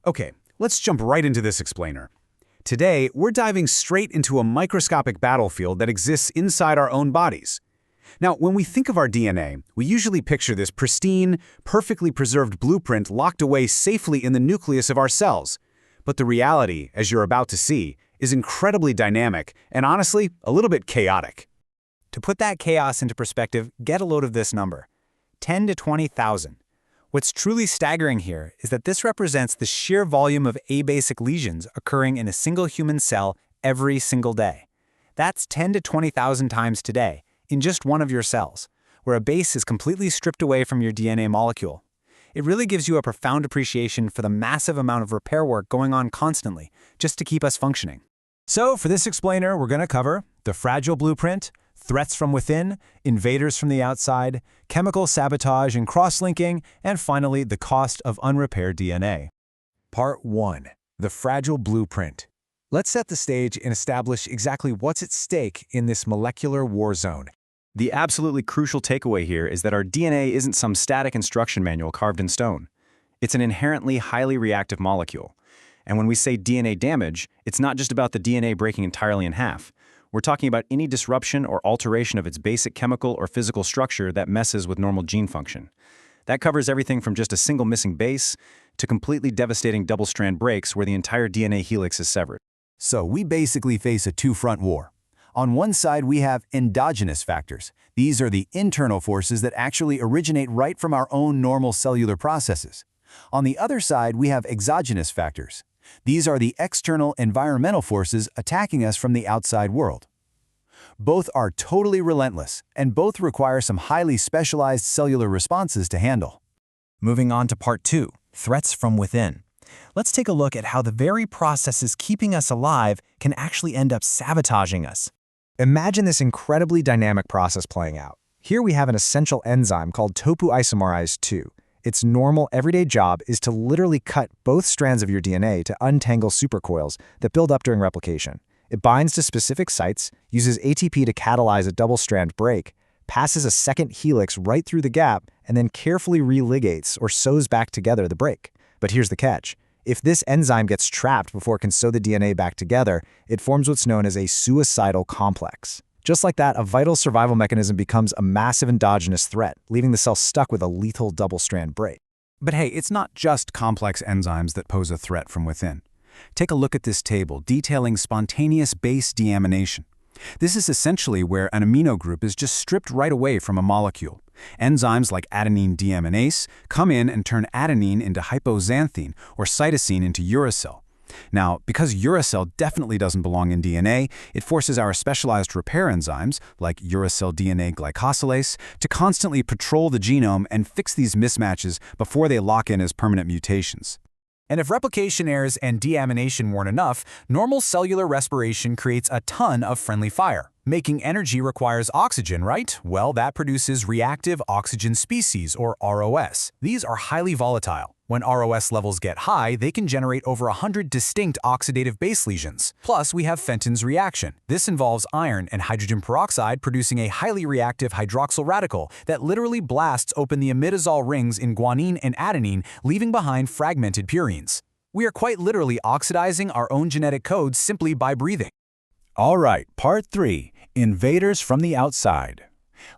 Okay, let's jump right into this explainer. Today, we're diving straight into a microscopic battlefield that exists inside our own bodies. Now, when we think of our DNA, we usually picture this pristine, perfectly preserved blueprint locked away safely in the nucleus of our cells. But the reality, as you're about to see, is incredibly dynamic and honestly, a little bit chaotic. To put that chaos into perspective, get a load of this number: 10 to 20,000. What's truly staggering here is that this represents the sheer volume of abasic lesions occurring in a single human cell every single day. That's 10 to 20,000 times today, in just one of your cells, where a base is completely stripped away from your DNA molecule. It really gives you a profound appreciation for the massive amount of repair work going on constantly, just to keep us functioning. So for this explainer, we're going to cover the fragile blueprint, threats from within, invaders from the outside, chemical sabotage and cross-linking, and finally, the cost of unrepaired DNA. Part 1. The fragile blueprint. Let's set the stage and establish exactly what's at stake in this molecular war zone. The absolutely crucial takeaway here is that our DNA isn't some static instruction manual carved in stone. It's an inherently highly reactive molecule. And when we say DNA damage, it's not just about the DNA breaking entirely in half. We're talking about any disruption or alteration of its basic chemical or physical structure that messes with normal gene function. That covers everything from just a single missing base to completely devastating double-strand breaks where the entire DNA helix is severed. So we basically face a two-front war. On one side, we have endogenous factors. These are the internal forces that actually originate right from our own normal cellular processes. On the other side, we have exogenous factors. These are the external environmental forces attacking us from the outside world. Both are totally relentless, and both require some highly specialized cellular responses to handle. Moving on to Part 2, threats from within. Let's take a look at how the very processes keeping us alive can actually end up sabotaging us. Imagine this incredibly dynamic process playing out. Here we have an essential enzyme called Topoisomerase 2. Its normal, everyday job is to literally cut both strands of your DNA to untangle supercoils that build up during replication. It binds to specific sites, uses ATP to catalyze a double-strand break, passes a second helix right through the gap, and then carefully religates or sews back together the break. But here's the catch. If this enzyme gets trapped before it can sew the DNA back together, it forms what's known as a suicidal complex. Just like that, a vital survival mechanism becomes a massive endogenous threat, leaving the cell stuck with a lethal double-strand break. But hey, it's not just complex enzymes that pose a threat from within. Take a look at this table detailing spontaneous base deamination. This is essentially where an amino group is just stripped right away from a molecule. Enzymes like adenine deaminase come in and turn adenine into hypoxanthine or cytosine into uracil. Now, because uracil definitely doesn't belong in DNA, it forces our specialized repair enzymes, like uracil DNA glycosylase, to constantly patrol the genome and fix these mismatches before they lock in as permanent mutations. And if replication errors and deamination weren't enough, normal cellular respiration creates a ton of friendly fire. Making energy requires oxygen, right? Well, that produces reactive oxygen species, or ROS. These are highly volatile. When ROS levels get high, they can generate over 100 distinct oxidative base lesions. Plus, we have Fenton's reaction. This involves iron and hydrogen peroxide producing a highly reactive hydroxyl radical that literally blasts open the imidazole rings in guanine and adenine, leaving behind fragmented purines. We are quite literally oxidizing our own genetic code simply by breathing. All right, Part 3, Invaders from the Outside.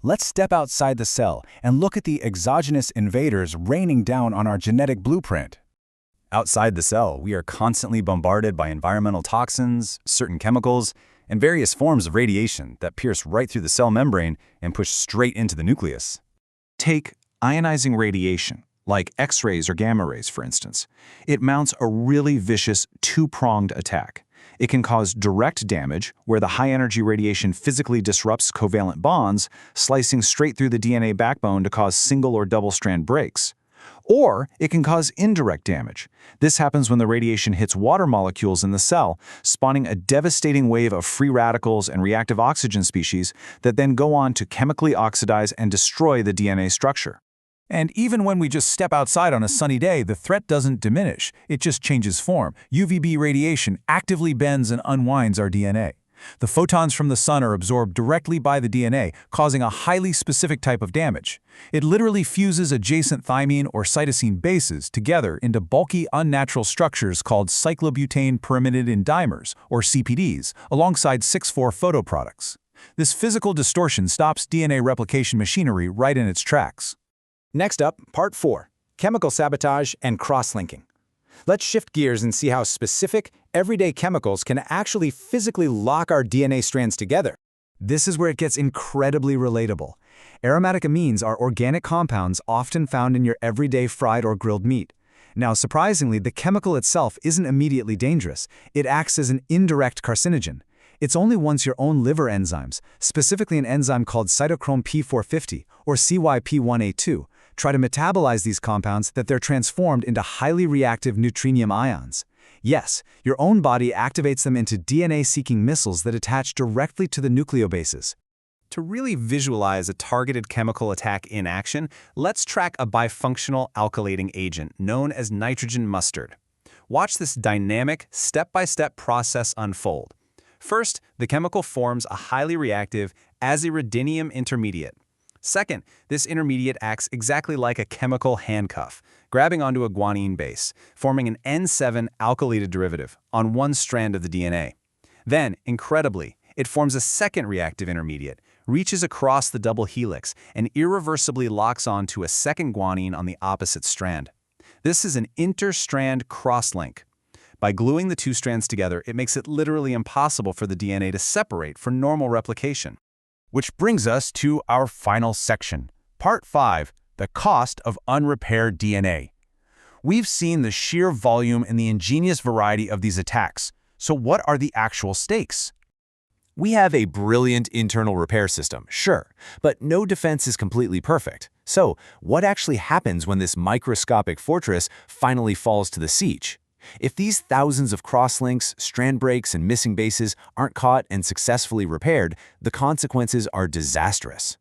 Let's step outside the cell and look at the exogenous invaders raining down on our genetic blueprint. Outside the cell, we are constantly bombarded by environmental toxins, certain chemicals, and various forms of radiation that pierce right through the cell membrane and push straight into the nucleus. Take ionizing radiation, like X-rays or gamma rays, for instance. It mounts a really vicious two-pronged attack. It can cause direct damage, where the high-energy radiation physically disrupts covalent bonds, slicing straight through the DNA backbone to cause single or double-strand breaks. Or it can cause indirect damage. This happens when the radiation hits water molecules in the cell, spawning a devastating wave of free radicals and reactive oxygen species that then go on to chemically oxidize and destroy the DNA structure. And even when we just step outside on a sunny day, the threat doesn't diminish. It just changes form. UVB radiation actively bends and unwinds our DNA. The photons from the sun are absorbed directly by the DNA, causing a highly specific type of damage. It literally fuses adjacent thymine or cytosine bases together into bulky, unnatural structures called cyclobutane pyrimidine dimers, or CPDs, alongside 6,4 photoproducts. This physical distortion stops DNA replication machinery right in its tracks. Next up, Part 4, Chemical Sabotage and Cross-Linking. Let's shift gears and see how specific, everyday chemicals can actually physically lock our DNA strands together. This is where it gets incredibly relatable. Aromatic amines are organic compounds often found in your everyday fried or grilled meat. Now, surprisingly, the chemical itself isn't immediately dangerous. It acts as an indirect carcinogen. It's only once your own liver enzymes, specifically an enzyme called cytochrome P450 or CYP1A2, try to metabolize these compounds that they're transformed into highly reactive neutrinium ions. Yes, your own body activates them into DNA-seeking missiles that attach directly to the nucleobases. To really visualize a targeted chemical attack in action, let's track a bifunctional alkylating agent known as nitrogen mustard. Watch this dynamic, step-by-step process unfold. First, the chemical forms a highly reactive aziridinium intermediate. Second, this intermediate acts exactly like a chemical handcuff, grabbing onto a guanine base, forming an N7 alkylated derivative on one strand of the DNA. Then, incredibly, it forms a second reactive intermediate, reaches across the double helix, and irreversibly locks onto a second guanine on the opposite strand. This is an interstrand crosslink. By gluing the two strands together, it makes it literally impossible for the DNA to separate for normal replication. Which brings us to our final section, Part 5, the cost of unrepaired DNA. We've seen the sheer volume and the ingenious variety of these attacks, so what are the actual stakes? We have a brilliant internal repair system, sure, but no defense is completely perfect. So, what actually happens when this microscopic fortress finally falls to the siege? If these thousands of crosslinks, strand breaks, and missing bases aren't caught and successfully repaired, the consequences are disastrous.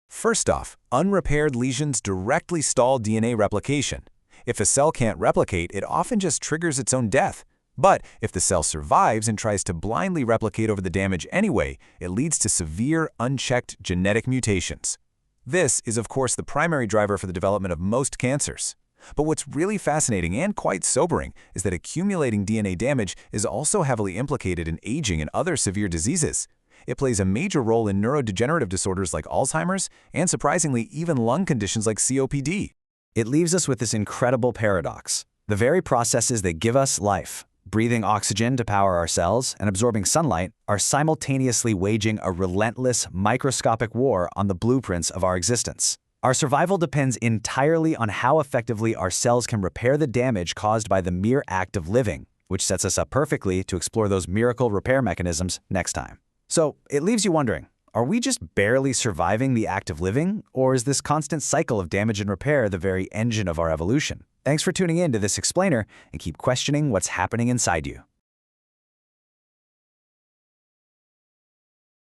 First off, unrepaired lesions directly stall DNA replication. If a cell can't replicate, it often just triggers its own death. But if the cell survives and tries to blindly replicate over the damage anyway, it leads to severe, unchecked genetic mutations. This is, of course, the primary driver for the development of most cancers. But what's really fascinating and quite sobering is that accumulating DNA damage is also heavily implicated in aging and other severe diseases. It plays a major role in neurodegenerative disorders like Alzheimer's and, surprisingly, even lung conditions like COPD. It leaves us with this incredible paradox. The very processes that give us life, breathing oxygen to power our cells and absorbing sunlight, are simultaneously waging a relentless, microscopic war on the blueprints of our existence. Our survival depends entirely on how effectively our cells can repair the damage caused by the mere act of living, which sets us up perfectly to explore those miracle repair mechanisms next time. So, it leaves you wondering, are we just barely surviving the act of living, or is this constant cycle of damage and repair the very engine of our evolution? Thanks for tuning in to this explainer, and keep questioning what's happening inside you.